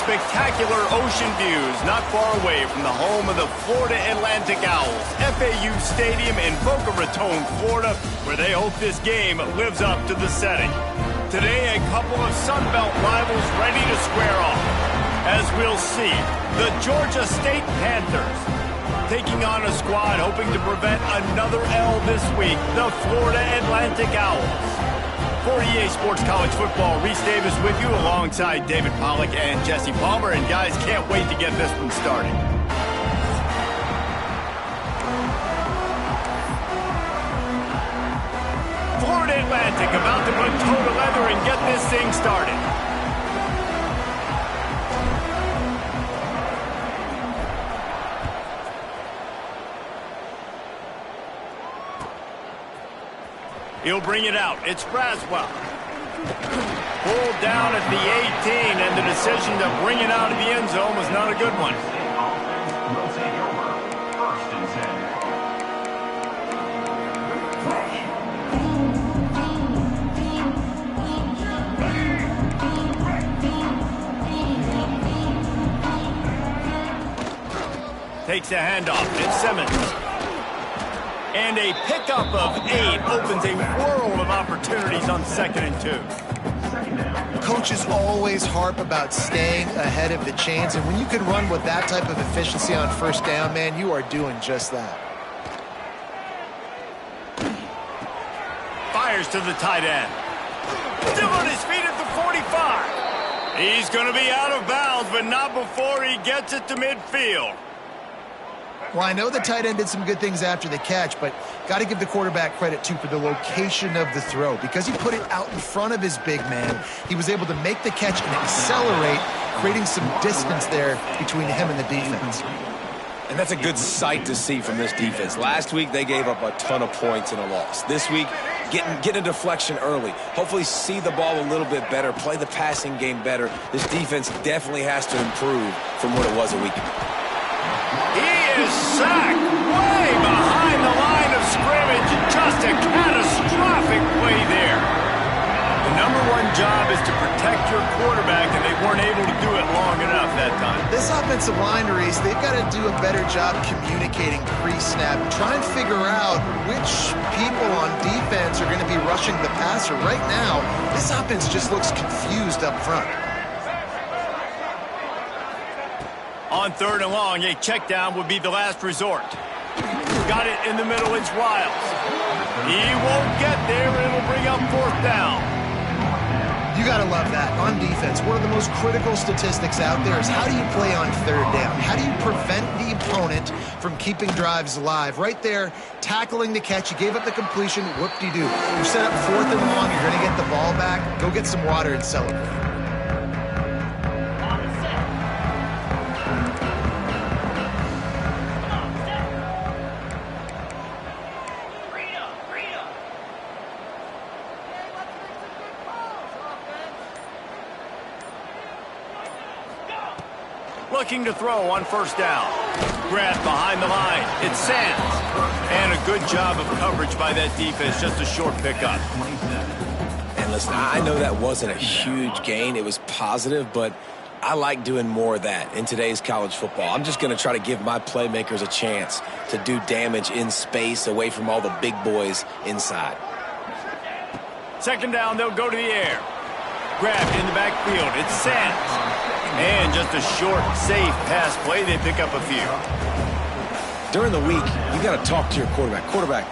spectacular ocean views not far away from the home of the Florida Atlantic Owls, FAU Stadium in Boca Raton, Florida, where they hope this game lives up to the setting. Today, a couple of Sun Belt rivals ready to square off. As we'll see, the Georgia State Panthers taking on a squad hoping to prevent another L this week, the Florida Atlantic Owls. For EA Sports College Football, Reese Davis with you alongside David Pollack and Jesse Palmer. And guys, can't wait to get this one started. Florida Atlantic about to put toe to leather and get this thing started. He'll bring it out. It's Braswell. Pulled down at the 18, and the decision to bring it out of the end zone was not a good one. Takes a handoff. It's Simmons. And a pickup of 8 opens a world of opportunities on 2nd and 2. Coaches always harp about staying ahead of the chains, and when you can run with that type of efficiency on 1st down, man, you are doing just that. Fires to the tight end. Still on his feet at the 45. He's going to be out of bounds, but not before he gets it to midfield. Well, I know the tight end did some good things after the catch, but got to give the quarterback credit, too, for the location of the throw. Because he put it out in front of his big man, he was able to make the catch and accelerate, creating some distance there between him and the defense. And that's a good sight to see from this defense. Last week, they gave up a ton of points in a loss. This week, getting a deflection early. Hopefully see the ball a little bit better, play the passing game better. This defense definitely has to improve from what it was a week ago. He is sacked way behind the line of scrimmage. Just a catastrophic play there. The #1 job is to protect your quarterback, and they weren't able to do it long enough that time. This offensive line, Reese, they've got to do a better job communicating pre-snap. Try and figure out which people on defense are going to be rushing the passer. Right now, this offense just looks confused up front. On 3rd and long, a check down would be the last resort. Got it in the middle, it's Wiles. He won't get there, and it'll bring up 4th down. You got to love that. On defense, one of the most critical statistics out there is how do you play on 3rd down? How do you prevent the opponent from keeping drives alive? Right there, tackling the catch. You gave up the completion. Whoop-de-doo. You're set up 4th and long. You're going to get the ball back. Go get some water and celebrate. Looking to throw on 1st down. Grabbed behind the line. It's Sands. And a good job of coverage by that defense. Just a short pickup. And listen, I know that wasn't a huge gain. It was positive, but I like doing more of that in today's college football. I'm just going to try to give my playmakers a chance to do damage in space away from all the big boys inside. 2nd down, they'll go to the air. Grabbed in the backfield. It's Sands. And just a short, safe pass play. They pick up a few. During the week, you got to talk to your quarterback. Quarterback,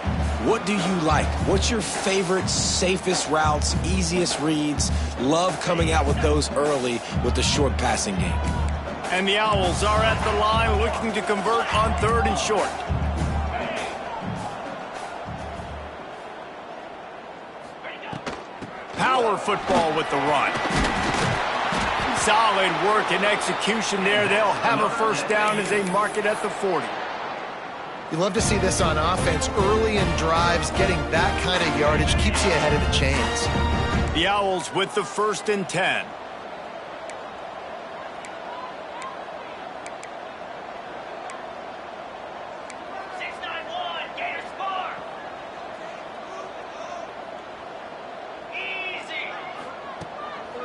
what do you like? What's your favorite, safest routes, easiest reads? Love coming out with those early with the short passing game. And the Owls are at the line looking to convert on 3rd and short. Power football with the run. Solid work and execution there. They'll have a 1st down as they mark it at the 40. You love to see this on offense. Early in drives, getting that kind of yardage keeps you ahead of the chains. The Owls with the 1st and 10.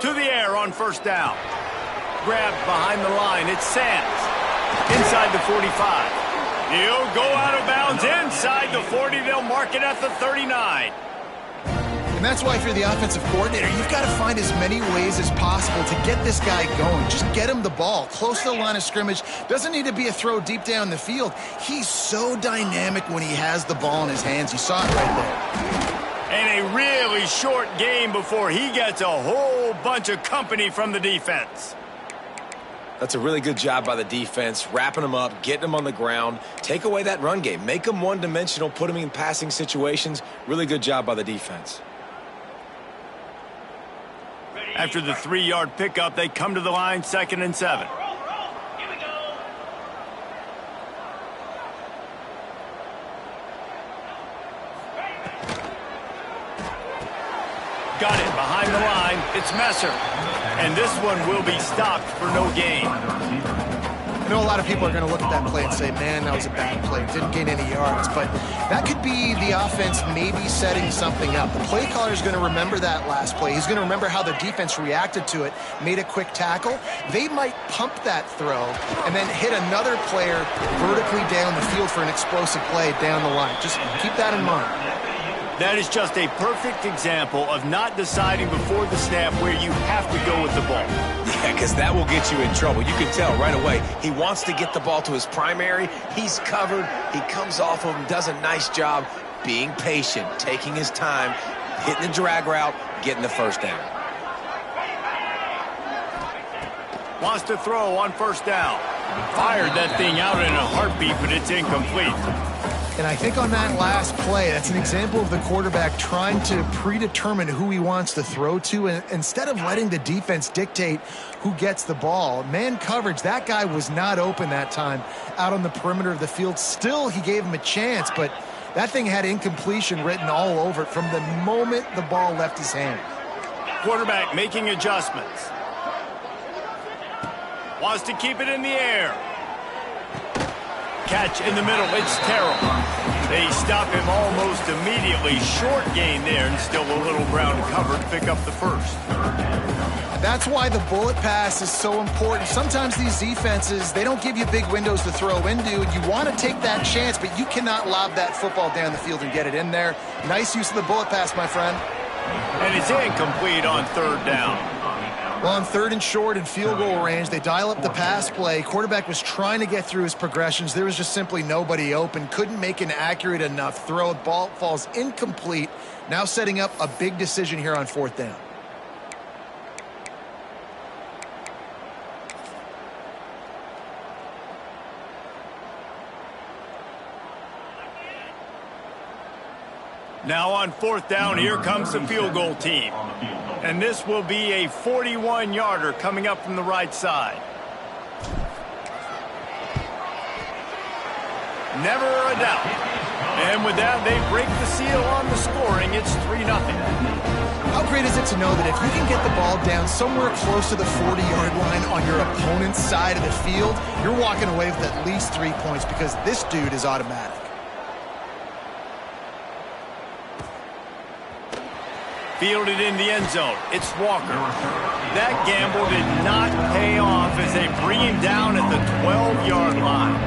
To the air on 1st down. grab behind the line. It's Sands. Inside the 45. He'll go out of bounds inside the 40. They'll mark it at the 39. And that's why if you're the offensive coordinator, you've got to find as many ways as possible to get this guy going. Just get him the ball close to the line of scrimmage. Doesn't need to be a throw deep down the field. He's so dynamic when he has the ball in his hands. You saw it right there. And a really short game before he gets a whole bunch of company from the defense. That's a really good job by the defense, wrapping them up, getting them on the ground. Take away that run game. Make them one-dimensional, put them in passing situations. Really good job by the defense. After the 3-yard pickup, they come to the line, 2nd and 7. Got it behind the line. It's Messer. And this one will be stopped for no gain. I know a lot of people are going to look at that play and say, man, that was a bad play. Didn't gain any yards. But that could be the offense maybe setting something up. The play caller is going to remember that last play. He's going to remember how the defense reacted to it, made a quick tackle. They might pump that throw and then hit another player vertically down the field for an explosive play down the line. Just keep that in mind. That is just a perfect example of not deciding before the snap where you have to go with the ball. Yeah, because that will get you in trouble. You can tell right away he wants to get the ball to his primary. He's covered. He comes off of him, does a nice job being patient, taking his time, hitting the drag route, getting the first down. Wants to throw on 1st down. Fired that thing out in a heartbeat, but it's incomplete. And I think on that last play, that's an example of the quarterback trying to predetermine who he wants to throw to. And instead of letting the defense dictate who gets the ball, man coverage, that guy was not open that time out on the perimeter of the field. Still, he gave him a chance, but that thing had incompletion written all over it from the moment the ball left his hand. Quarterback making adjustments. Wants to keep it in the air. Catch in the middle. It's Terrell. They stop him almost immediately. Short gain there, and still a little ground covered to pick up the first. That's why the bullet pass is so important. Sometimes these defenses, they don't give you big windows to throw into. You want to take that chance, but you cannot lob that football down the field and get it in there. Nice use of the bullet pass, my friend. And it's incomplete on 3rd down. Well, on 3rd and short and field goal range, they dial up the pass play. Quarterback was trying to get through his progressions. There was just simply nobody open. Couldn't make an accurate enough throw. Ball falls incomplete. Now setting up a big decision here on 4th down. Now on 4th down, here comes the field goal team. And this will be a 41-yarder coming up from the right side. Never a doubt. And with that, they break the seal on the scoring. It's 3-0. How great is it to know that if you can get the ball down somewhere close to the 40-yard line on your opponent's side of the field, you're walking away with at least 3 points because this dude is automatic. Fielded in the end zone. It's Walker. That gamble did not pay off as they bring him down at the 12-yard line.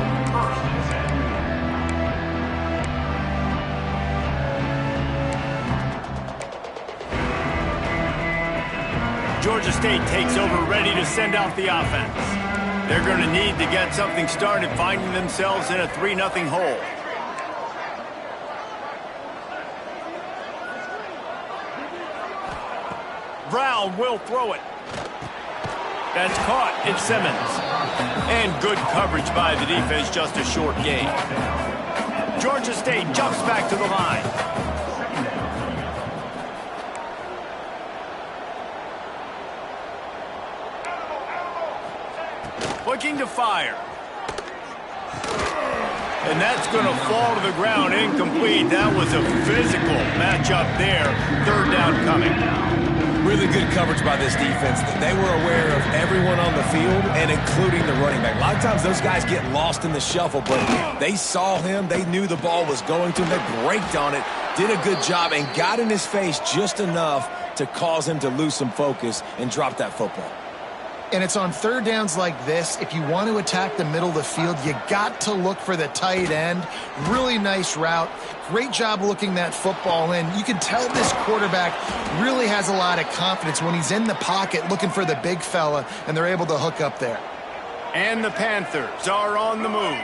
Georgia State takes over, ready to send out the offense. They're going to need to get something started, finding themselves in a 3-0 hole. Brown will throw it. That's caught. It's Simmons. And good coverage by the defense, just a short gain. Georgia State jumps back to the line. Looking to fire. And that's going to fall to the ground, incomplete. That was a physical matchup there. 3rd down coming. Really good coverage by this defense. They were aware of everyone on the field and including the running back. A lot of times those guys get lost in the shuffle, but they saw him. They knew the ball was going to him. They braked on it, did a good job, and got in his face just enough to cause him to lose some focus and drop that football. And it's on third downs like this. If you want to attack the middle of the field, you got to look for the tight end. Really nice route. Great job looking that football in. You can tell this quarterback really has a lot of confidence when he's in the pocket looking for the big fella, and they're able to hook up there. And the Panthers are on the move.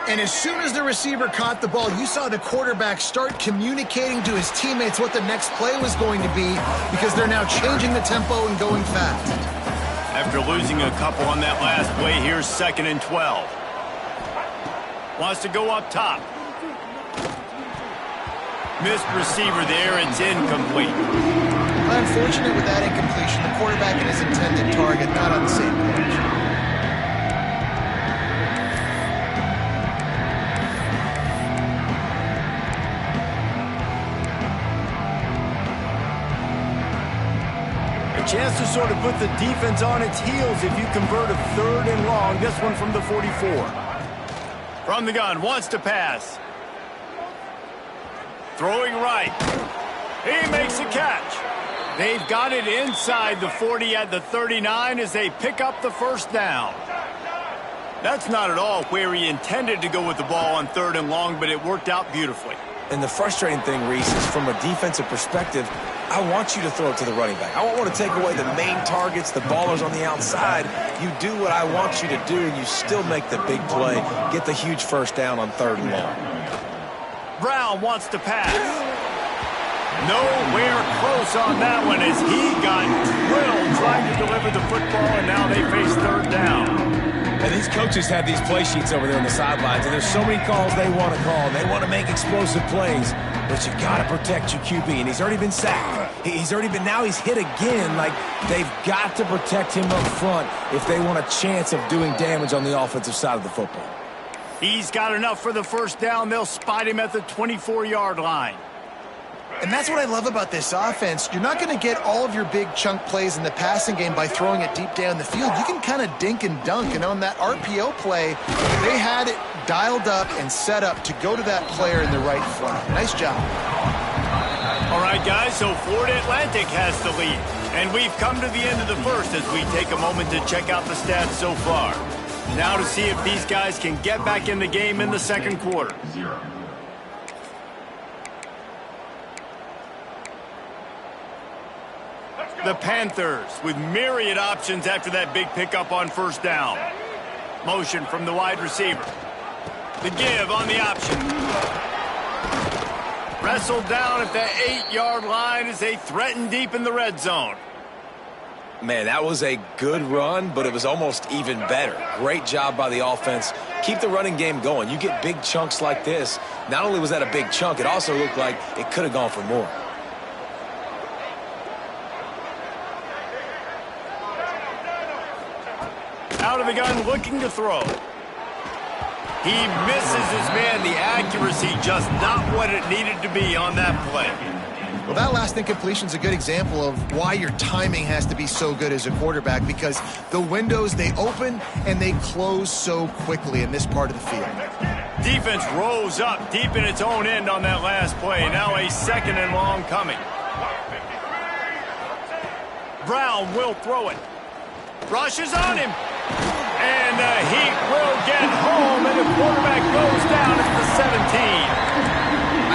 And as soon as the receiver caught the ball, you saw the quarterback start communicating to his teammates what the next play was going to be, because they're now changing the tempo and going fast. After losing a couple on that last play, here's 2nd and 12. Wants to go up top. Missed receiver there. It's incomplete. Unfortunate with that incompletion. The quarterback and his intended target not on the same page. Chance to sort of put the defense on its heels if you convert a 3rd and long. This one from the 44. From the gun, wants to pass. Throwing right. He makes a catch. They've got it inside the 40 at the 39 as they pick up the first down. That's not at all where he intended to go with the ball on 3rd and long, but it worked out beautifully. And the frustrating thing, Reese, is from a defensive perspective, I want you to throw it to the running back. I don't want to take away the main targets, the ballers on the outside. You do what I want you to do, and you still make the big play, get the huge first down on 3rd and long. Brown wants to pass. Nowhere close on that one as he got drilled trying to deliver the football, and now they face 3rd down. And these coaches have these play sheets over there on the sidelines, and there's so many calls they want to call. They want to make explosive plays, but you got to protect your QB, and he's already been sacked. Now he's hit again. Like, they've got to protect him up front if they want a chance of doing damage on the offensive side of the football. He's got enough for the first down. They'll spot him at the 24-yard line. And that's what I love about this offense. You're not going to get all of your big chunk plays in the passing game by throwing it deep down the field. You can kind of dink and dunk. And on that RPO play, they had it dialed up and set up to go to that player in the right flat. Nice job. All right, guys, so Florida Atlantic has the lead. And we've come to the end of the first as we take a moment to check out the stats so far. Now to see if these guys can get back in the game in the second quarter. The Panthers with myriad options after that big pickup on first down. Motion from the wide receiver. The give on the option. Wrestled down at the 8-yard line as they threaten deep in the red zone. Man, that was a good run, but it was almost even better. Great job by the offense. Keep the running game going. You get big chunks like this. Not only was that a big chunk, it also looked like it could have gone for more. Out of the gun, looking to throw. He misses his man. The accuracy just not what it needed to be on that play. Well, that last incompletion is a good example of why your timing has to be so good as a quarterback, because the windows, they open and they close so quickly in this part of the field. Defense rose up deep in its own end on that last play. Now a 2nd and long coming. Brown will throw it. Rushes on him. And the Heat will get home, and the quarterback goes down at the 17.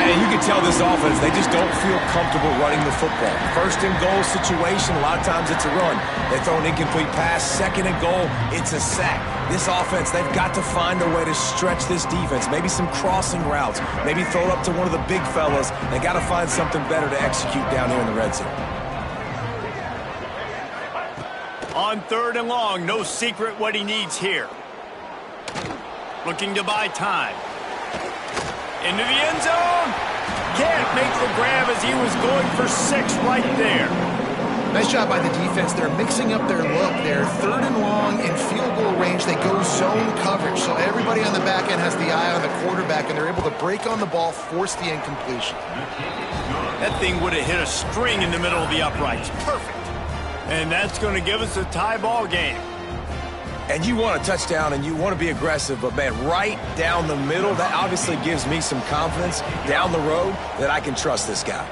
And you can tell this offense, they just don't feel comfortable running the football. 1st and goal situation, a lot of times it's a run. They throw an incomplete pass. 2nd and goal, it's a sack. This offense, they've got to find a way to stretch this defense. Maybe some crossing routes. Maybe throw it up to one of the big fellas. They got to find something better to execute down here in the red zone. On 3rd and long, no secret what he needs here. Looking to buy time. Into the end zone. Can't make the grab as he was going for 6 right there. Nice job by the defense. They're mixing up their look. They're 3rd and long in field goal range. They go zone coverage. So everybody on the back end has the eye on the quarterback, and they're able to break on the ball, force the incompletion. That thing would have hit a string in the middle of the uprights. Perfect. And that's going to give us a tie ball game. And you want a touchdown and you want to be aggressive, but, man, right down the middle, that obviously gives me some confidence down the road that I can trust this guy.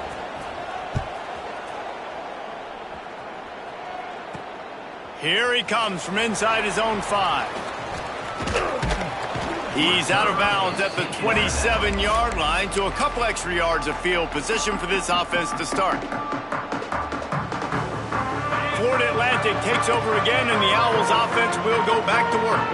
Here he comes from inside his own 5. He's out of bounds at the 27-yard line, to a couple extra yards of field position for this offense to start. Florida Atlantic takes over again, and the Owls offense will go back to work.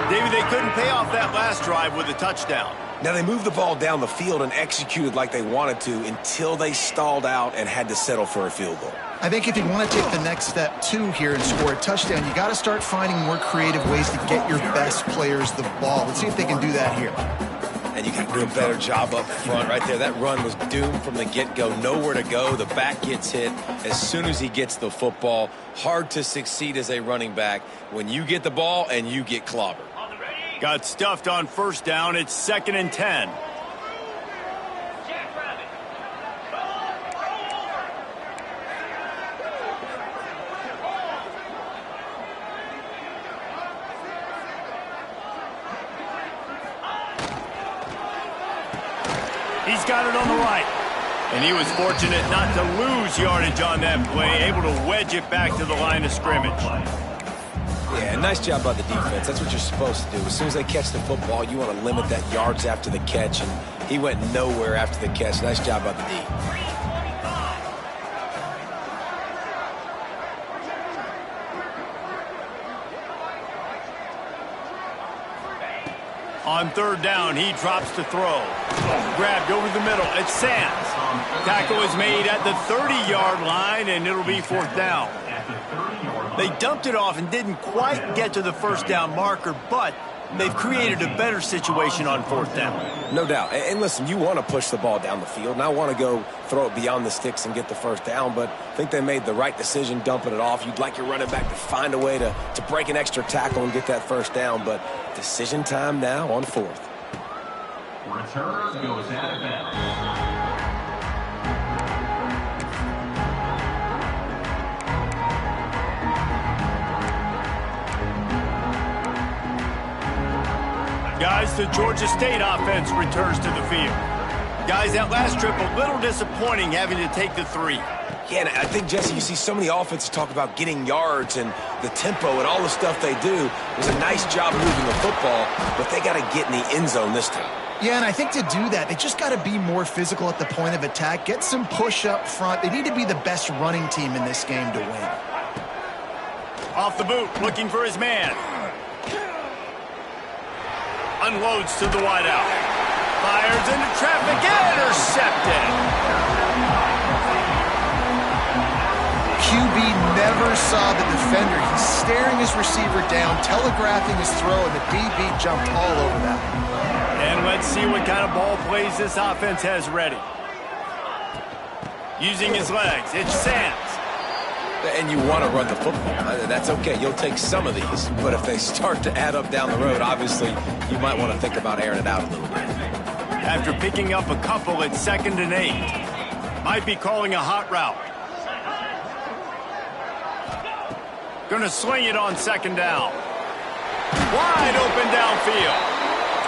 David, they couldn't pay off that last drive with a touchdown. Now, they moved the ball down the field and executed like they wanted to until they stalled out and had to settle for a field goal. I think if you want to take the next step, too, here and score a touchdown, you got to start finding more creative ways to get your best players the ball. Let's see if they can do that here. And you got to do a better job up front right there. That run was doomed from the get-go. Nowhere to go. The back gets hit as soon as he gets the football. Hard to succeed as a running back when you get the ball and you get clobbered. Got stuffed on first down. It's 2nd and 10. He's got it on the right. And he was fortunate not to lose yardage on that play, able to wedge it back to the line of scrimmage. Yeah, nice job by the defense. That's what you're supposed to do. As soon as they catch the football, you want to limit that yards after the catch, and he went nowhere after the catch. Nice job by the D. On 3rd down, he drops to throw. Grabbed over the middle. It's Sands. Tackle is made at the 30-yard line, and it'll be 4th down. They dumped it off and didn't quite get to the first down marker, but they've created a better situation on 4th down. No doubt. And listen, you want to push the ball down the field, and I want to go throw it beyond the sticks and get the first down, but I think they made the right decision dumping it off. You'd like your running back to find a way to break an extra tackle and get that first down, but decision time now on 4th. Return goes out of bounds. Guys, the Georgia State offense returns to the field. Guys, that last trip a little disappointing, having to take the 3. Yeah, and I think, Jesse, you see so many offenses talk about getting yards and the tempo and all the stuff they do. It was a nice job moving the football, but they got to get in the end zone this time. Yeah, and I think to do that, they just got to be more physical at the point of attack, get some push up front. They need to be the best running team in this game to win. Off the boot, looking for his man. Unloads to the wideout. Fires into traffic, intercepted. QB never saw the defender. He's staring his receiver down, telegraphing his throw, and the DB jumped all over that. And let's see what kind of ball plays this offense has ready. Using his legs, it's Sands. And you want to run the football. That's okay. You'll take some of these. But if they start to add up down the road, obviously, you might want to think about airing it out a little bit. After picking up a couple, it's 2nd and 8. Might be calling a hot route. Going to sling it on 2nd down. Wide open downfield.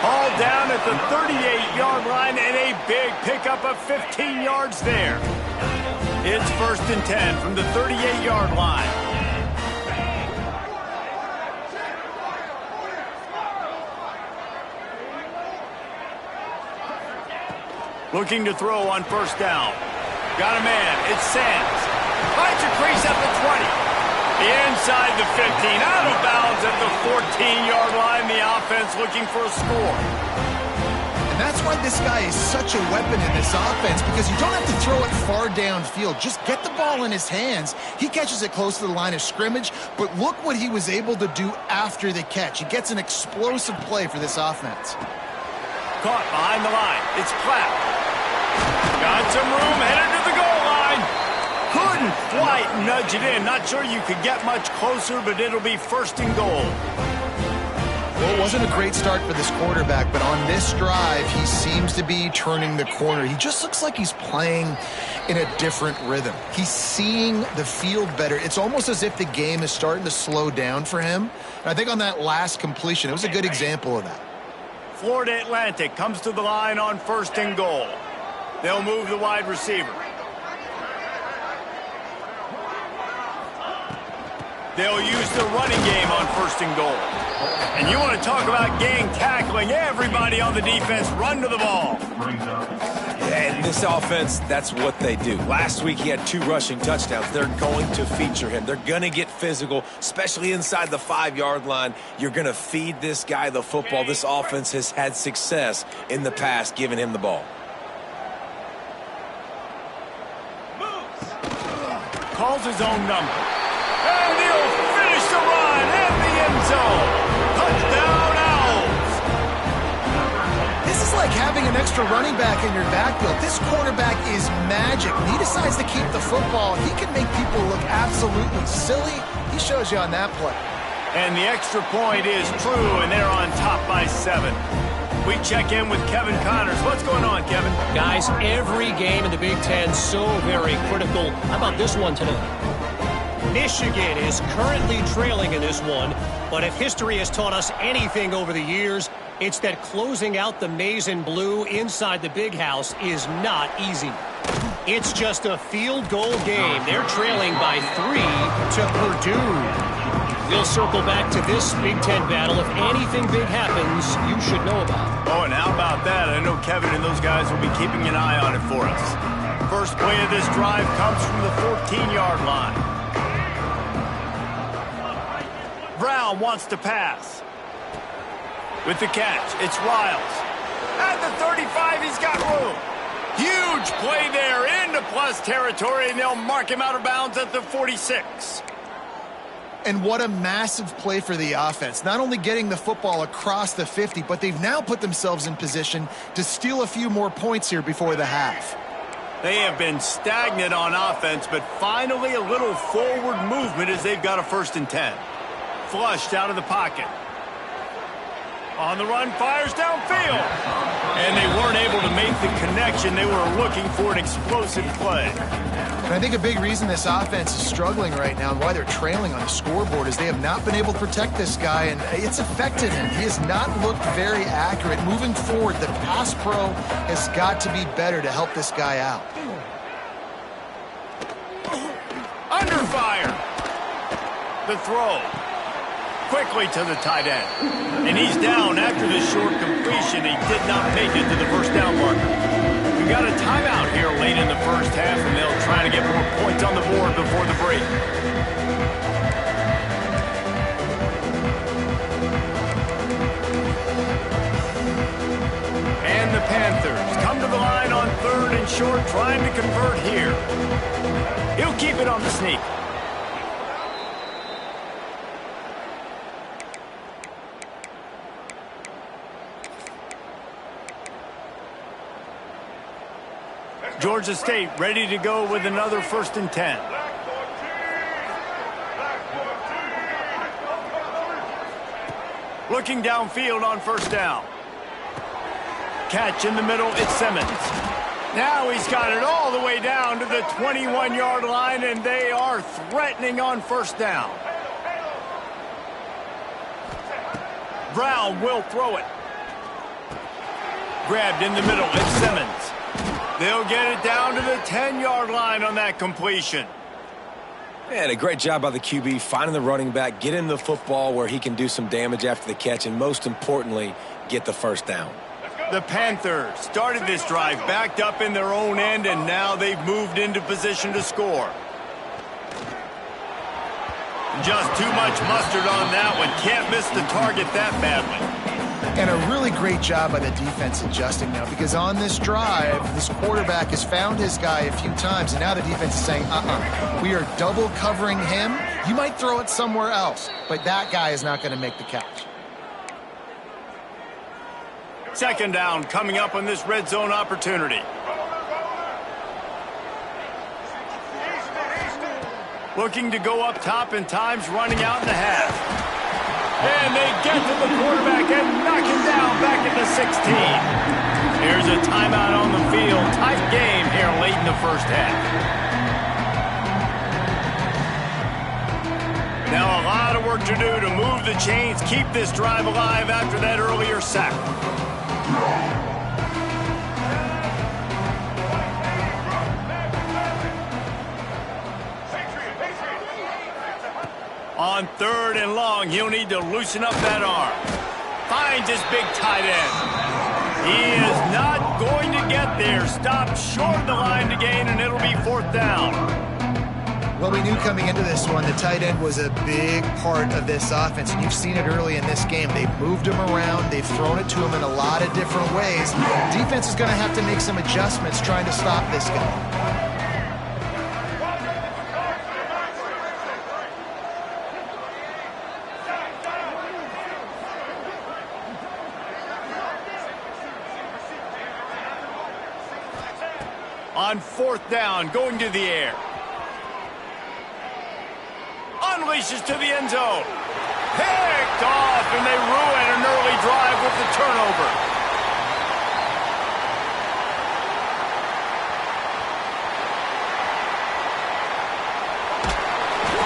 Hauled down at the 38-yard line, and a big pickup of 15 yards there. It's 1st and 10 from the 38-yard line. Looking to throw on 1st down. Got a man. It's Sands. Finds a crease at the 20. Inside the 15. Out of bounds at the 14-yard line. The offense looking for a score. And that's why this guy is such a weapon in this offense, because you don't have to throw it far downfield. Just get the ball in his hands. He catches it close to the line of scrimmage, but look what he was able to do after the catch. He gets an explosive play for this offense. Caught behind the line. It's Clapp. Got some room, headed to the goal line. Couldn't quite nudge it in. Not sure you could get much closer, but it'll be 1st and goal. Well, it wasn't a great start for this quarterback, but on this drive, he seems to be turning the corner. He just looks like he's playing in a different rhythm. He's seeing the field better. It's almost as if the game is starting to slow down for him. And I think on that last completion, it was a good example of that. Florida Atlantic comes to the line on 1st and goal. They'll move the wide receiver. They'll use the running game on 1st and goal. And you want to talk about gang tackling. Everybody on the defense run to the ball. And this offense, that's what they do. Last week he had 2 rushing touchdowns. They're going to feature him. They're going to get physical, especially inside the 5-yard line. You're going to feed this guy the football. This offense has had success in the past giving him the ball. Calls his own number. And he'll finish the run in the end zone. Touchdown, Owls. This is like having an extra running back in your backfield. This quarterback is magic. When he decides to keep the football, he can make people look absolutely silly. He shows you on that play. And the extra point is true, and they're on top by 7. We check in with Kevin Connors. What's going on, Kevin? Guys, every game in the Big Ten so very critical. How about this one tonight? Michigan is currently trailing in this one, but if history has taught us anything over the years, it's that closing out the maize and blue inside the big house is not easy. It's just a field goal game. They're trailing by 3 to Purdue. We'll circle back to this Big Ten battle. If anything big happens, you should know about it. Oh, and how about that? I know Kevin and those guys will be keeping an eye on it for us. First play of this drive comes from the 14-yard line. Brown wants to pass. With the catch, it's Wiles. At the 35, he's got room. Huge play there into plus territory, and they'll mark him out of bounds at the 46. And what a massive play for the offense. Not only getting the football across the 50, but they've now put themselves in position to steal a few more points here before the half. They have been stagnant on offense, but finally a little forward movement as they've got a 1st and 10. Flushed out of the pocket. On the run, fires downfield. And they weren't able to make the connection. They were looking for an explosive play. And I think a big reason this offense is struggling right now and why they're trailing on the scoreboard is they have not been able to protect this guy, and it's affected him. He has not looked very accurate. Moving forward, the pass pro has got to be better to help this guy out. Under fire. The throw. Quickly to the tight end. And he's down after the short completion. He did not make it to the 1st down marker. We got a timeout here late in the 1st half, and they'll try to get more points on the board before the break. And the Panthers come to the line on 3rd and short, trying to convert here. He'll keep it on the sneak. Georgia State ready to go with another 1st and 10. Looking downfield on 1st down. Catch in the middle, it's Simmons. Now he's got it all the way down to the 21-yard line, and they are threatening on 1st down. Brown will throw it. Grabbed in the middle, it's Simmons. They'll get it down to the 10-yard line on that completion. And a great job by the QB finding the running back, getting the football where he can do some damage after the catch, and most importantly, get the 1st down. The Panthers started this drive backed up in their own end, and now they've moved into position to score. Just too much mustard on that one. Can't miss the target that badly. And a really great job by the defense adjusting now, because on this drive, this quarterback has found his guy a few times, and now the defense is saying, we are double covering him. You might throw it somewhere else, but that guy is not going to make the catch. 2nd down coming up on this red zone opportunity. Looking to go up top, and time's running out in the half. And they get to the quarterback and knock him down back at the 16. Here's a timeout on the field. Tight game here late in the 1st half. Now a lot of work to do to move the chains, keep this drive alive after that earlier sack. On 3rd and long, he'll need to loosen up that arm. Finds his big tight end. He is not going to get there. Stopped short of the line to gain, and it'll be 4th down. Well, we knew coming into this one the tight end was a big part of this offense, and you've seen it early in this game. They've moved him around. They've thrown it to him in a lot of different ways. Defense is going to have to make some adjustments trying to stop this guy. On 4th down, going to the air. Unleashes to the end zone. Picked off, and they ruin an early drive with the turnover.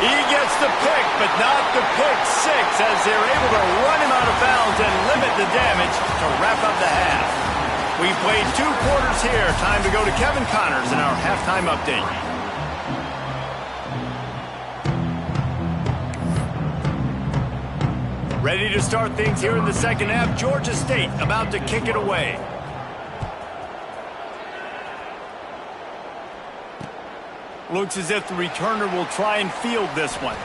He gets the pick, but not the pick six, as they're able to run him out of bounds and limit the damage to wrap up the half. We've played 2 quarters here. Time to go to Kevin Connors in our halftime update. Ready to start things here in the second half. Georgia State about to kick it away. Looks as if the returner will try and field this one.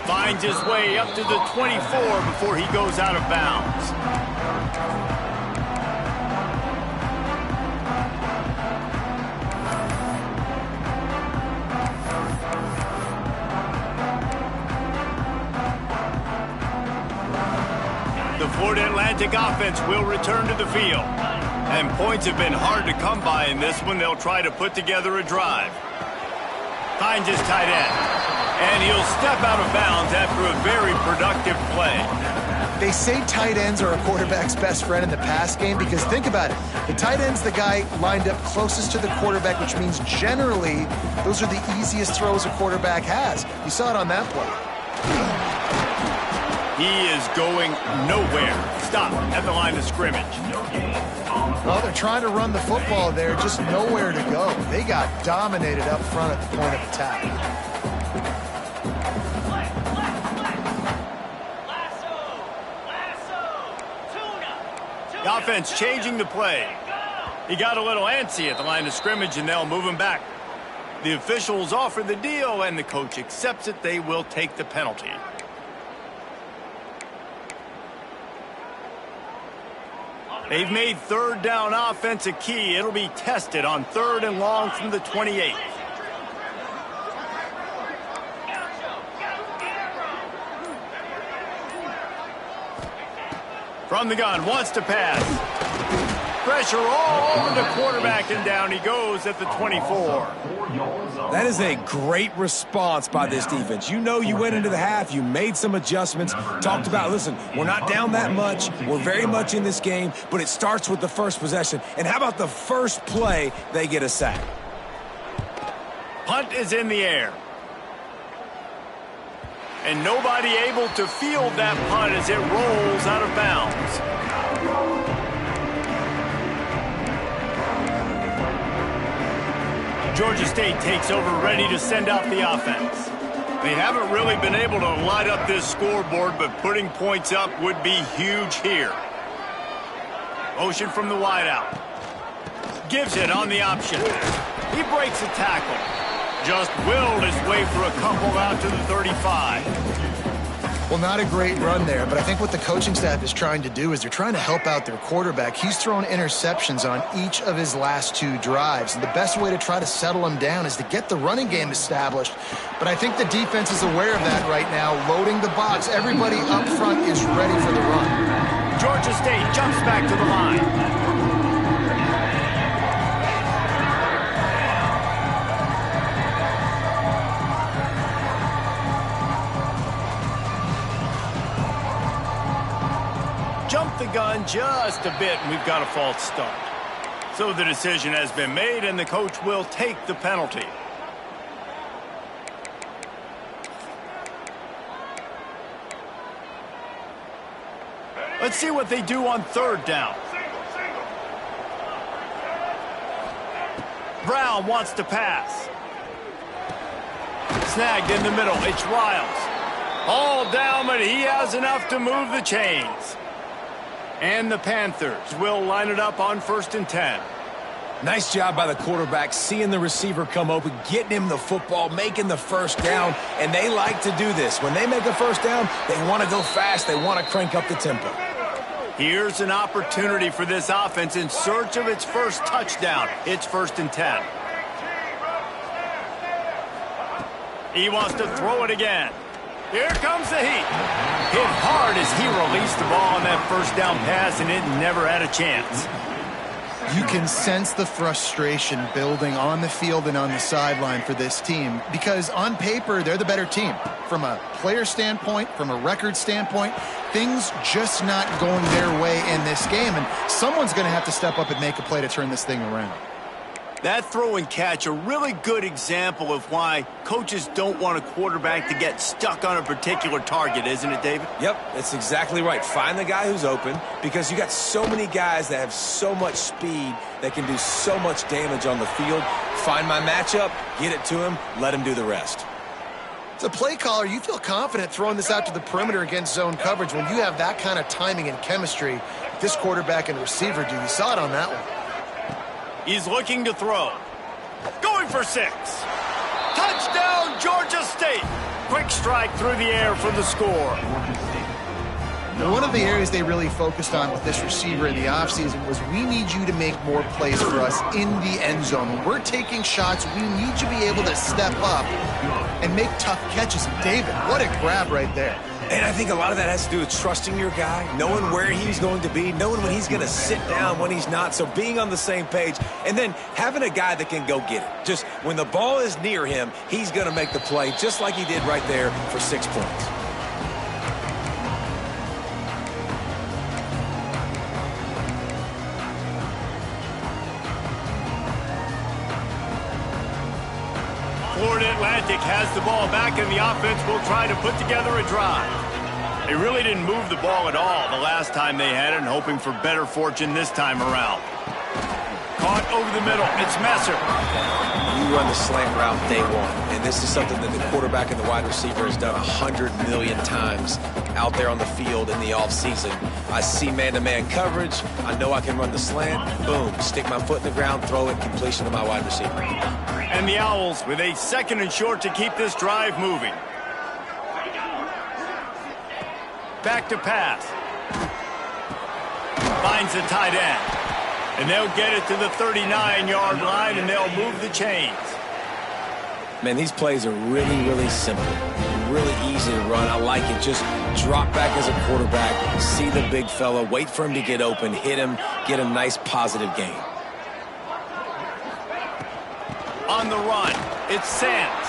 Finds his way up to the 24 before he goes out of bounds. The Florida Atlantic offense will return to the field. And points have been hard to come by in this one. They'll try to put together a drive. Finds his tight end. And he'll step out of bounds after a very productive play. They say tight ends are a quarterback's best friend in the pass game because think about it. The tight end's the guy lined up closest to the quarterback, which means generally those are the easiest throws a quarterback has. You saw it on that play. He is going nowhere. Stop at the line of scrimmage. Well, they're trying to run the football there, just nowhere to go. They got dominated up front at the point of attack. The offense changing the play. He got a little antsy at the line of scrimmage, and they'll move him back. The officials offer the deal, and the coach accepts it. They will take the penalty. They've made 3rd down offense a key. It'll be tested on 3rd and long from the 28. From the gun, wants to pass. Pressure all over the quarterback, and down he goes at the 24. That is a great response by this defense. You know you went into the half, you made some adjustments, talked about, listen, we're not down that much, we're very much in this game, but it starts with the first possession. And how about the first play, they get a sack? Punt is in the air. And nobody able to field that punt as it rolls out of bounds. Georgia State takes over, ready to send out the offense. They haven't really been able to light up this scoreboard, but putting points up would be huge here. Motion from the wideout. Gives it on the option. He breaks a tackle. Just willed his way through a couple out to the 35. Well, not a great run there, but I think what the coaching staff is trying to do is they're trying to help out their quarterback. He's thrown interceptions on each of his last 2 drives, and the best way to try to settle him down is to get the running game established. But I think the defense is aware of that right now, loading the box. Everybody up front is ready for the run. Georgia State jumps back to the line. Jump the gun just a bit, and we've got a false start. So the decision has been made, and the coach will take the penalty. Let's see what they do on 3rd down. Brown wants to pass. snagged in the middle. It's Riles. All down, but he has enough to move the chains. And the Panthers will line it up on 1st and 10. Nice job by the quarterback, seeing the receiver come open, getting him the football, making the first down, and they like to do this. When they make a first down, they want to go fast. They want to crank up the tempo. Here's an opportunity for this offense in search of its first touchdown. It's 1st and 10. He wants to throw it again. Here comes the heat. Hit hard as he released the ball on that first down pass, and it never had a chance. You can sense the frustration building on the field and on the sideline for this team because on paper, they're the better team. From a player standpoint, from a record standpoint, things just not going their way in this game, and someone's going to have to step up and make a play to turn this thing around. That throw and catch, a really good example of why coaches don't want a quarterback to get stuck on a particular target, isn't it, David? Yep, that's exactly right. Find the guy who's open because you got so many guys that have so much speed that can do so much damage on the field. Find my matchup, get it to him, let him do the rest. As a play caller, you feel confident throwing this out to the perimeter against zone coverage when you have that kind of timing and chemistry this quarterback and receiver do. You saw it on that one. He's looking to throw. Going for 6. Touchdown, Georgia State. Quick strike through the air for the score. One of the areas they really focused on with this receiver in the offseason was we need you to make more plays for us in the end zone. When we're taking shots, we need you to be able to step up and make tough catches. And David, what a grab right there. And I think a lot of that has to do with trusting your guy, knowing where he's going to be, knowing when he's going to sit down, when he's not. So being on the same page, and then having a guy that can go get it. Just when the ball is near him, he's going to make the play just like he did right there for 6 points. Florida Atlantic has the ball back, and the offense will try to put together a drive. They really didn't move the ball at all the last time they had it, and hoping for better fortune this time around. Caught over the middle. It's Messer. You run the slant route day one, and this is something that the quarterback and the wide receiver has done 100 million times out there on the field in the offseason. I see man-to-man coverage. I know I can run the slant. Boom. Stick my foot in the ground, throw it, completion to my wide receiver. And the Owls with a 2nd and short to keep this drive moving. Back to pass. Finds the tight end. And they'll get it to the 39-yard line, and they'll move the chains. Man, these plays are really, really simple. Really easy to run. I like it. Just drop back as a quarterback, see the big fella, wait for him to get open, hit him, get a nice positive gain. On the run, it's Sands.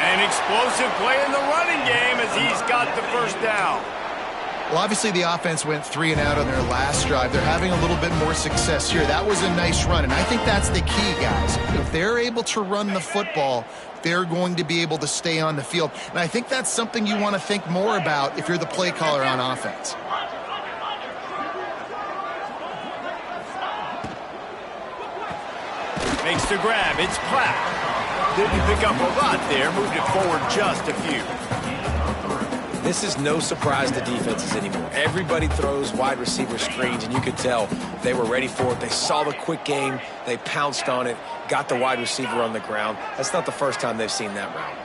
An explosive play in the running game as he's got the first down. Well, obviously the offense went 3 and out on their last drive. They're having a little bit more success here. That was a nice run, and I think that's the key, guys. If they're able to run the football, they're going to be able to stay on the field. And I think that's something you want to think more about if you're the play caller on offense. Makes the grab. It's Platt. Didn't pick up a lot there. Moved it forward just a few. This is no surprise to defenses anymore. Everybody throws wide receiver screens, and you could tell they were ready for it. They saw the quick game. They pounced on it, got the wide receiver on the ground. That's not the first time they've seen that route.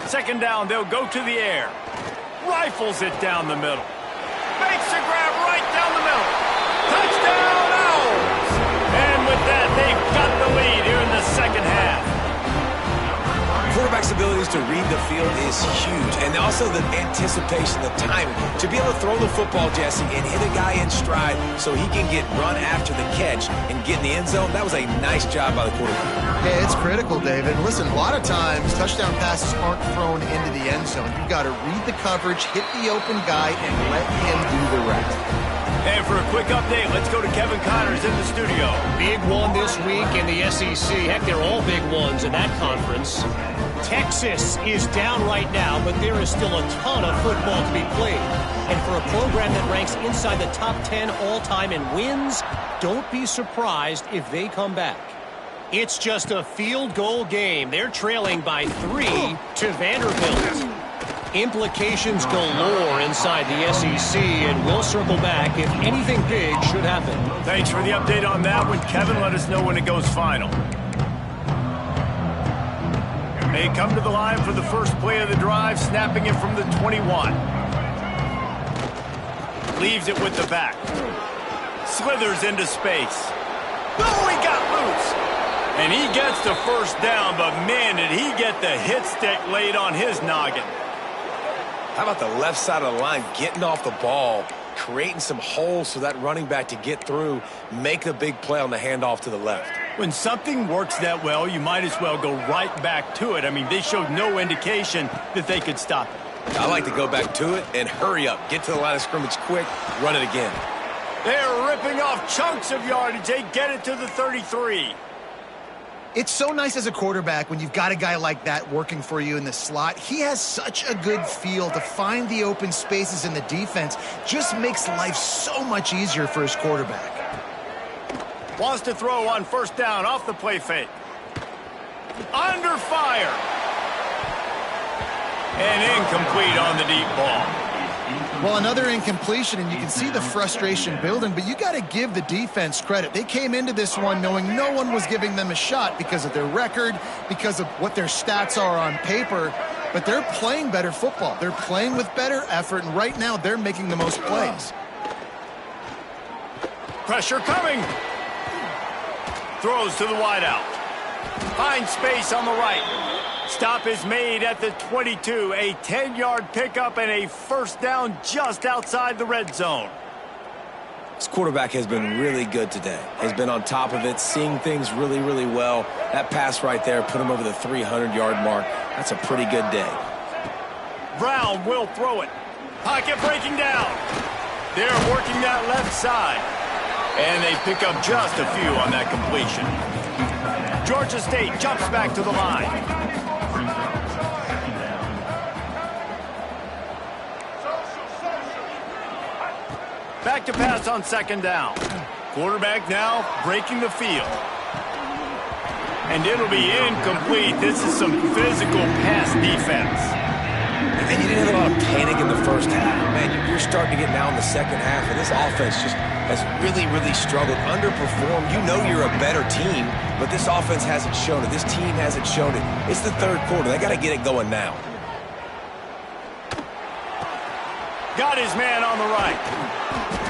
2nd down, they'll go to the air. Rifles it down the middle. Makes a grab right down the middle. Touchdown, Owls! And with that, they've got the lead here in the 2nd half. Quarterback's abilities to read the field is huge, and also the anticipation, the timing. To be able to throw the football, Jesse, and hit a guy in stride so he can get run after the catch and get in the end zone, that was a nice job by the quarterback. Yeah, it's critical, David. Listen, a lot of times touchdown passes aren't thrown into the end zone. You've got to read the coverage, hit the open guy, and let him do the rest. And for a quick update, let's go to Kevin Connors in the studio. Big one this week in the SEC. Heck, they're all big ones in that conference. Texas is down right now, but there is still a ton of football to be played. And for a program that ranks inside the top 10 all-time in wins, don't be surprised if they come back. It's just a field goal game. They're trailing by 3 to Vanderbilt. Implications galore inside the SEC, and we'll circle back if anything big should happen. Thanks for the update on that one, Kevin. Let us know when it goes final. They come to the line for the first play of the drive, snapping it from the 21. Leaves it with the back. Slithers into space. Oh, he got loose. And he gets the first down, but man, did he get the hit stick laid on his noggin. How about the left side of the line getting off the ball, creating some holes for that running back to get through, make a big play on the handoff to the left. When something works that well, you might as well go right back to it. I mean, they showed no indication that they could stop it. I like to go back to it and hurry up. Get to the line of scrimmage quick, run it again. They're ripping off chunks of yardage. They get it to the 33. It's so nice as a quarterback when you've got a guy like that working for you in the slot. He has such a good feel to find the open spaces in the defense. Just makes life so much easier for his quarterback. Wants to throw on first down off the play fake. Under fire. And incomplete on the deep ball. Well, another incompletion, and you can see the frustration building, but you got to give the defense credit. They came into this one knowing no one was giving them a shot because of their record, because of what their stats are on paper, but they're playing better football. They're playing with better effort, and right now they're making the most plays. Pressure coming. Throws to the wideout. Finds space on the right. Stop is made at the 22. A 10-yard pickup and a first down just outside the red zone. This quarterback has been really good today. Has been on top of it, seeing things really, really well. That pass right there put him over the 300-yard mark. That's a pretty good day. Brown will throw it. Pocket breaking down. They're working that left side. And they pick up just a few on that completion. Georgia State jumps back to the line. Back to pass on second down. Quarterback now breaking the field. And it'll be incomplete. This is some physical pass defense. And you didn't have a lot of panic in the first half. Man, you're starting to get now in the second half, and this offense just has really, really struggled, underperformed. You know you're a better team, but this offense hasn't shown it. This team hasn't shown it. It's the third quarter. They got to get it going now. Got his man on the right.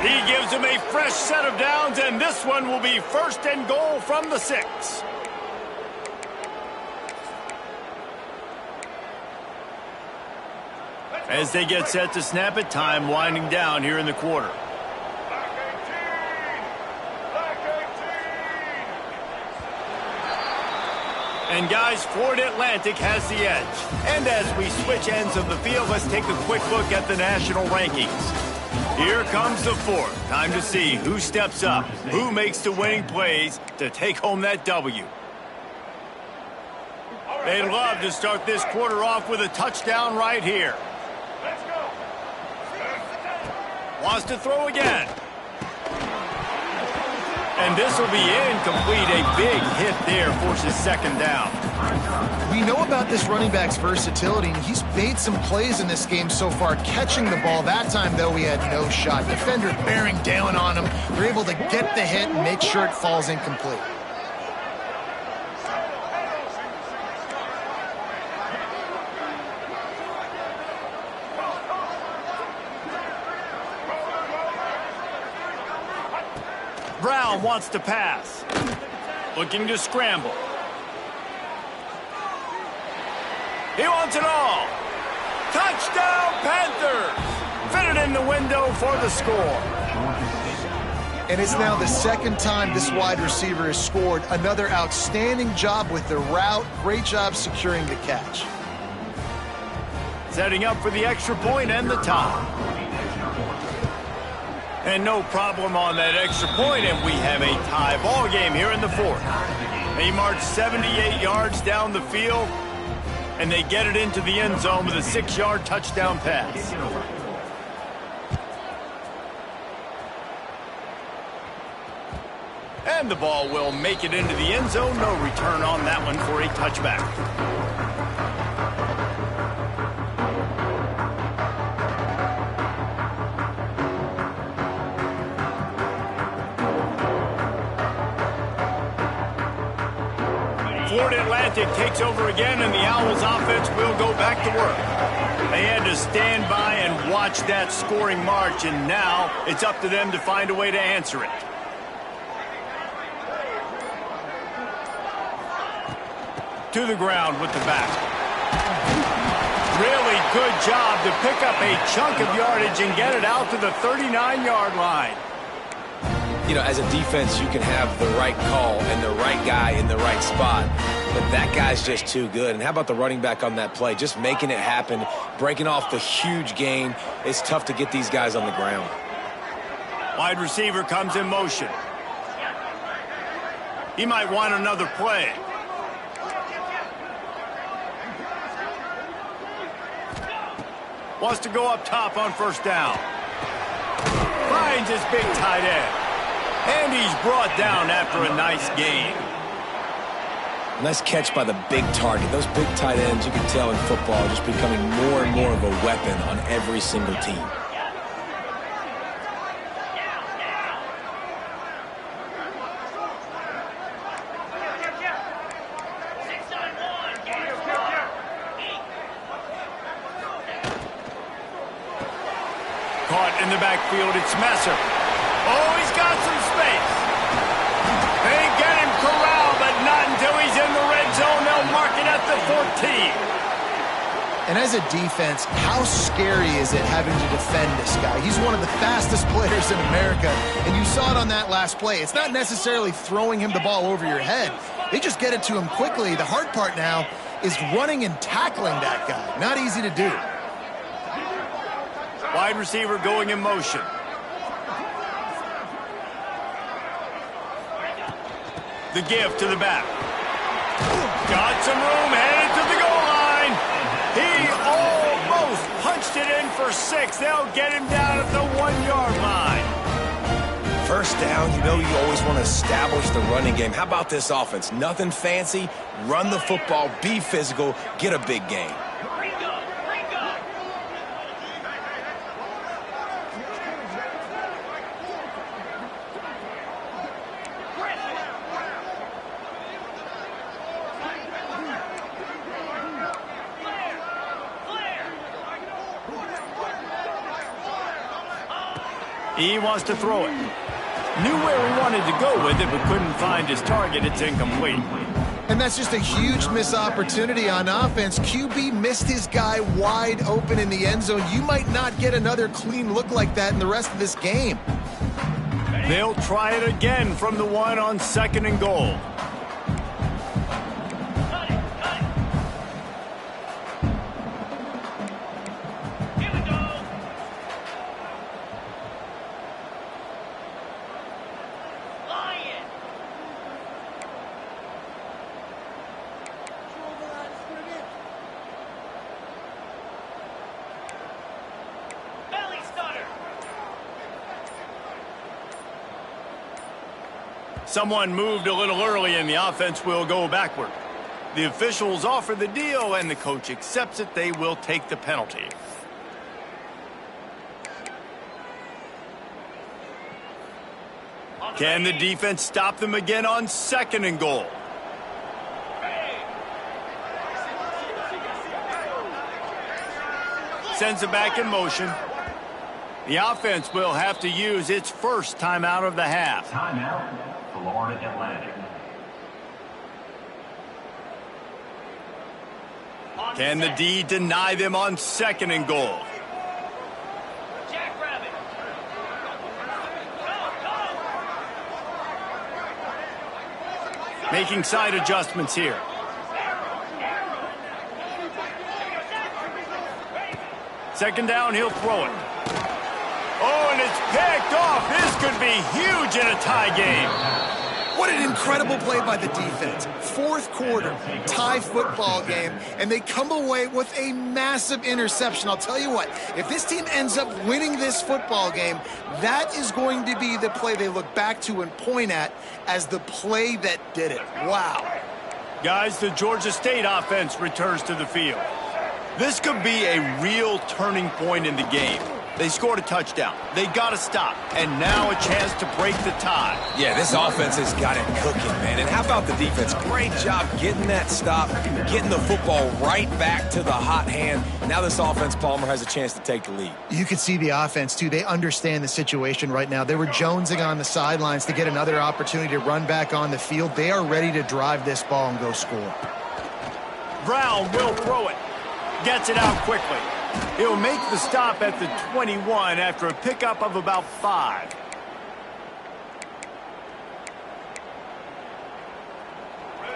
He gives him a fresh set of downs, and this one will be first and goal from the 6. As they get set to snap it, time winding down here in the quarter. And guys, Florida Atlantic has the edge. And as we switch ends of the field, let's take a quick look at the national rankings. Here comes the fourth. Time to see who steps up, who makes the winning plays to take home that W. They'd love to start this quarter off with a touchdown right here. Wants to throw again. And this will be incomplete. A big hit there forces second down. We know about this running back's versatility, and he's made some plays in this game so far, catching the ball. That time, though, he had no shot. Defender bearing down on him. They're able to get the hit and make sure it falls incomplete. Brown wants to pass. Looking to scramble. He wants it all. Touchdown, Panthers! Fitted in the window for the score. And it's now the second time this wide receiver has scored. Another outstanding job with the route. Great job securing the catch. Setting up for the extra point and the tie. And no problem on that extra point, and we have a tie ball game here in the fourth. They march 78 yards down the field, and they get it into the end zone with a 6-yard touchdown pass. And the ball will make it into the end zone. No return on that one for a touchback. Florida Atlantic takes over again, and the Owls offense will go back to work. They had to stand by and watch that scoring march, and now it's up to them to find a way to answer it. To the ground with the back. Really good job to pick up a chunk of yardage and get it out to the 39-yard line. You know, as a defense, you can have the right call and the right guy in the right spot, but that guy's just too good. And how about the running back on that play? Just making it happen, breaking off the huge gain. It's tough to get these guys on the ground. Wide receiver comes in motion. He might want another play. Wants to go up top on first down. Finds his big tight end. And he's brought down after a nice gain. Nice catch by the big target. Those big tight ends, you can tell in football, are just becoming more and more of a weapon on every single team. Caught in the backfield, it's Messer. Oh, he's got some space. They get him corralled, but not until he's in the red zone. They'll mark it at the 14. And as a defense, how scary is it having to defend this guy? He's one of the fastest players in America, and you saw it on that last play. It's not necessarily throwing him the ball over your head. They just get it to him quickly. The hard part now is running and tackling that guy. Not easy to do. Wide receiver going in motion. The give to the back. Got some room, headed to the goal line. He almost punched it in for 6. They'll get him down at the 1-yard line. First down, you know you always want to establish the running game. How about this offense? Nothing fancy. Run the football, be physical, get a big gain. He wants to throw it. Knew where he wanted to go with it, but couldn't find his target. It's incomplete. And that's just a huge missed opportunity on offense. QB missed his guy wide open in the end zone. You might not get another clean look like that in the rest of this game. They'll try it again from the 1 on 2nd and goal. Someone moved a little early, and the offense will go backward. The officials offer the deal, and the coach accepts it. They will take the penalty. Can the defense stop them again on 2nd and goal? Sends it back in motion. The offense will have to use its first timeout of the half. Timeout, Florida Atlantic. Can the D deny them on 2nd and goal? Making side adjustments here. Second down, he'll throw it. Oh, and it's picked off. This could be huge in a tie game. What an incredible play by the defense. Fourth quarter, tie football game, and they come away with a massive interception. I'll tell you what, if this team ends up winning this football game, that is going to be the play they look back to and point at as the play that did it. Wow. Guys, the Georgia State offense returns to the field. This could be a real turning point in the game. They scored a touchdown. They got to stop. And now a chance to break the tie. Yeah, this offense has got it cooking, man. And how about the defense? Great job getting that stop, getting the football right back to the hot hand. Now this offense, Palmer, has a chance to take the lead. You can see the offense, too. They understand the situation right now. They were jonesing on the sidelines to get another opportunity to run back on the field. They are ready to drive this ball and go score. Brown will throw it. Gets it out quickly. He'll make the stop at the 21 after a pickup of about 5.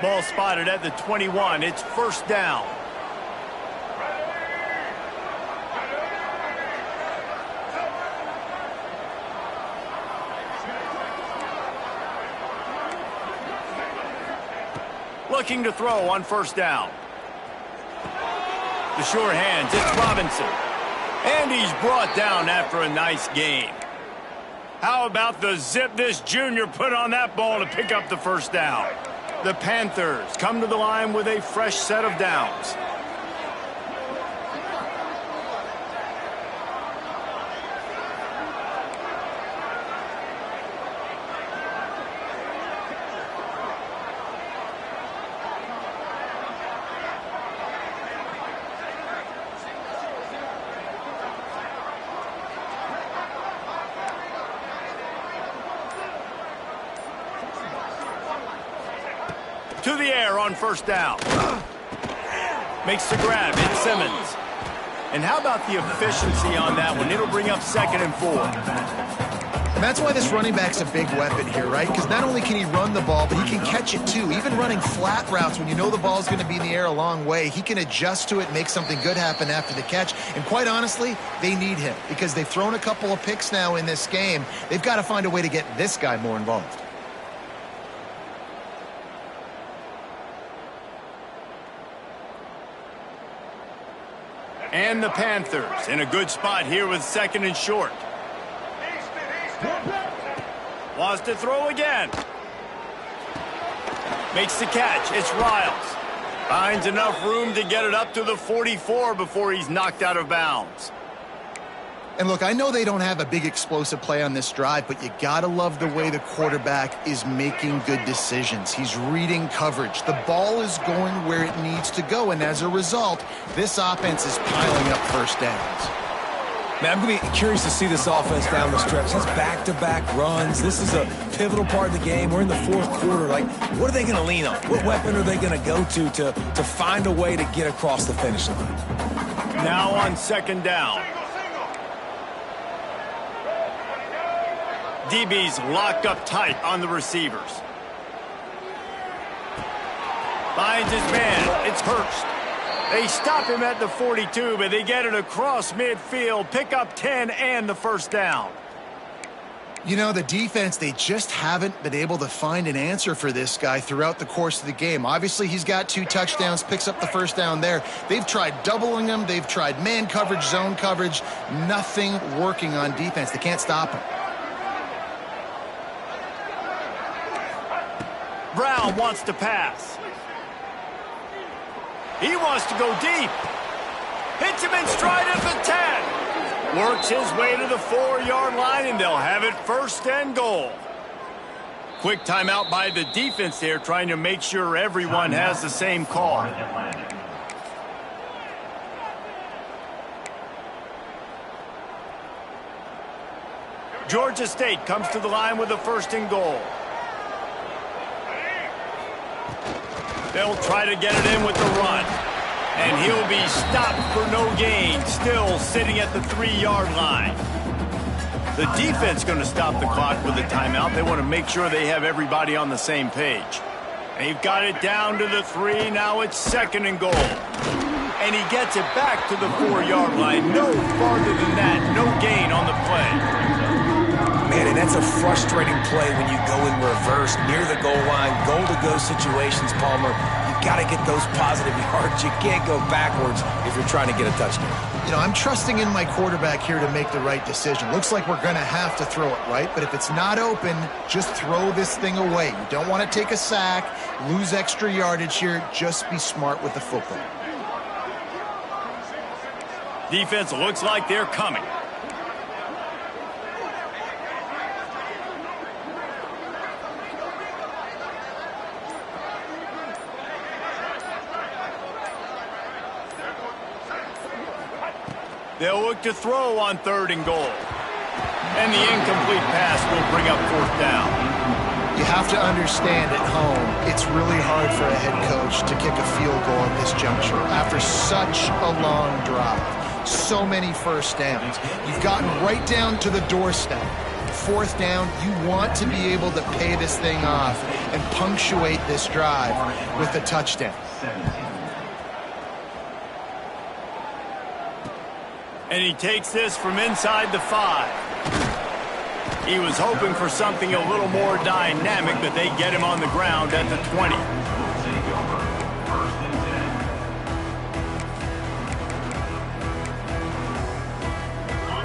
Ball spotted at the 21. It's first down. Looking to throw on first down. The sure hands, it's Robinson. And he's brought down after a nice gain. How about the zip this junior put on that ball to pick up the first down? The Panthers come to the line with a fresh set of downs. To the air on first down. Makes the grab. It's Simmons. And how about the efficiency on that one? It'll bring up 2nd and 4. And that's why this running back's a big weapon here, right? Because not only can he run the ball, but he can catch it too. Even running flat routes when you know the ball's going to be in the air a long way, he can adjust to it, make something good happen after the catch. And quite honestly, they need him because they've thrown a couple of picks now in this game. They've got to find a way to get this guy more involved. And the Panthers in a good spot here with 2nd and short. Wants to throw again. Makes the catch. It's Riles. Finds enough room to get it up to the 44 before he's knocked out of bounds. And look, I know they don't have a big explosive play on this drive, but you gotta love the way the quarterback is making good decisions. He's reading coverage. The ball is going where it needs to go, and as a result, this offense is piling up first downs. Man, I'm going to be curious to see this offense down the stretch. It's back-to-back runs. This is a pivotal part of the game. We're in the fourth quarter. Like, what are they going to lean on? What weapon are they going to go to find a way to get across the finish line? Now on 2nd down. DB's locked up tight on the receivers. Finds his man. It's Hurst. They stop him at the 42, but they get it across midfield. Pick up 10 and the first down. You know, the defense, they just haven't been able to find an answer for this guy throughout the course of the game. Obviously, he's got 2 touchdowns, picks up the first down there. They've tried doubling him. They've tried man coverage, zone coverage. Nothing working on defense. They can't stop him. Brown wants to pass. He wants to go deep. Hits him in stride at the 10. Works his way to the 4-yard line, and they'll have it 1st and goal. Quick timeout by the defense there, trying to make sure everyone has the same call. Georgia State comes to the line with a 1st and goal. They'll try to get it in with the run. And he'll be stopped for no gain, still sitting at the 3-yard line. The defense going to stop the clock with a timeout. They want to make sure they have everybody on the same page. They've got it down to the 3. Now it's 2nd and goal. And he gets it back to the 4-yard line. No farther than that. No gain on the play. Man, and that's a frustrating play when you go in reverse near the goal line, goal-to-go situations, Palmer. You've got to get those positive yards. You can't go backwards if you're trying to get a touchdown. You know, I'm trusting in my quarterback here to make the right decision. Looks like we're going to have to throw it, right? But if it's not open, just throw this thing away. You don't want to take a sack, lose extra yardage here. Just be smart with the football. Defense looks like they're coming. They'll look to throw on 3rd and goal. And the incomplete pass will bring up 4th down. You have to understand at home, it's really hard for a head coach to kick a field goal at this juncture after such a long drive. So many first downs. You've gotten right down to the doorstep. 4th down, you want to be able to pay this thing off and punctuate this drive with a touchdown. And he takes this from inside the 5. He was hoping for something a little more dynamic, but they get him on the ground at the 20.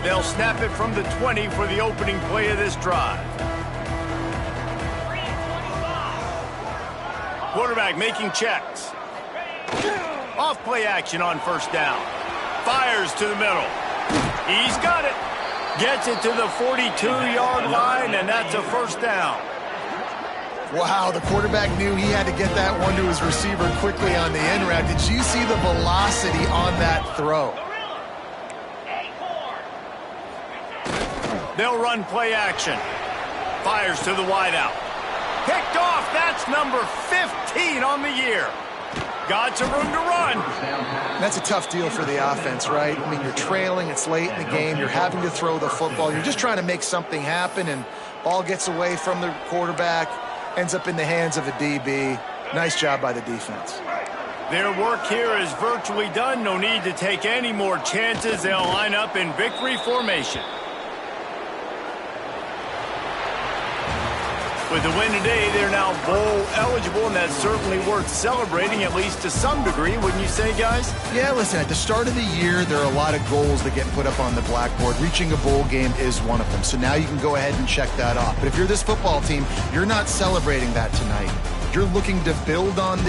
They'll snap it from the 20 for the opening play of this drive. Quarterback making checks. Off play action on 1st down. Fires to the middle. He's got it. Gets it to the 42-yard line, and that's a 1st down. Wow, the quarterback knew he had to get that one to his receiver quickly on the end route. Did you see the velocity on that throw? They'll run play action. Fires to the wideout. Picked off. That's number 15 on the year. Got some room to run. That's a tough deal for the offense, right? I mean, you're trailing. It's late in the game. You're having to throw the football. You're just trying to make something happen, and ball gets away from the quarterback, ends up in the hands of a DB. Nice job by the defense. Their work here is virtually done. No need to take any more chances. They'll line up in victory formation. With the win today, they're now bowl eligible, and that's certainly worth celebrating, at least to some degree, wouldn't you say, guys? Yeah, listen, at the start of the year, there are a lot of goals that get put up on the blackboard. Reaching a bowl game is one of them, so now you can go ahead and check that off. But if you're this football team, you're not celebrating that tonight. You're looking to build on this